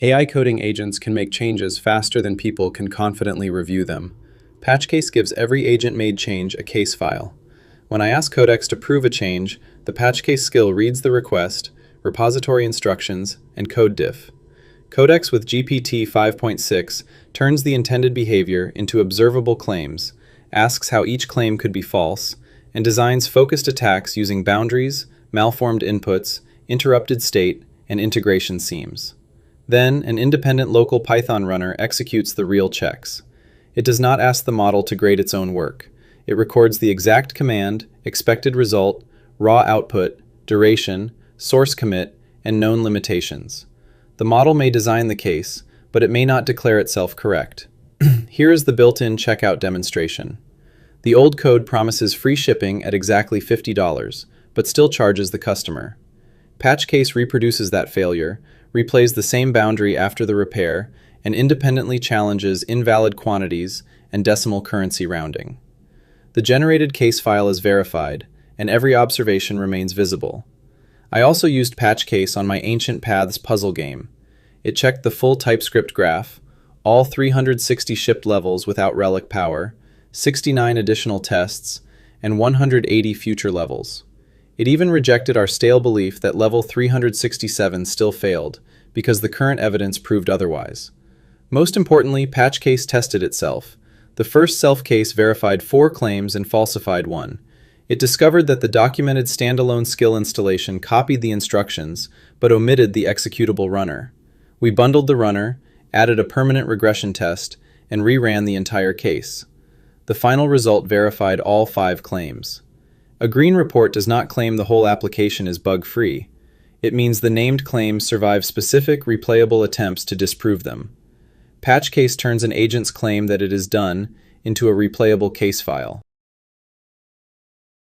AI coding agents can make changes faster than people can confidently review them. Patchcase gives every agent-made change a case file. When I ask Codex to prove a change, the patchcase skill reads the request, repository instructions, and code diff. Codex with GPT 5.6 turns the intended behavior into observable claims, asks how each claim could be false, and designs focused attacks using boundaries, malformed inputs, interrupted state, and integration seams. Then, an independent local Python runner executes the real checks. It does not ask the model to grade its own work. It records the exact command, expected result, raw output, duration, source commit, and known limitations. The model may design the case, but it may not declare itself correct. Here is the built-in checkout demonstration. The old code promises free shipping at exactly $50, but still charges the customer. Patchcase reproduces that failure, replays the same boundary after the repair, and independently challenges invalid quantities and decimal currency rounding. The generated case file is verified, and every observation remains visible. I also used Patchcase on my Ancient Paths puzzle game. It checked the full TypeScript graph, all 360 shipped levels without relic power, 69 additional tests, and 180 future levels. It even rejected our stale belief that level 367 still failed, because the current evidence proved otherwise. Most importantly, Patchcase tested itself. The first self-case verified 4 claims and falsified 1. It discovered that the documented standalone skill installation copied the instructions, but omitted the executable runner. We bundled the runner, added a permanent regression test, and reran the entire case. The final result verified all 5 claims. A green report does not claim the whole application is bug-free. It means the named claims survive specific, replayable attempts to disprove them. Patchcase turns an agent's claim that it is done into a replayable case file.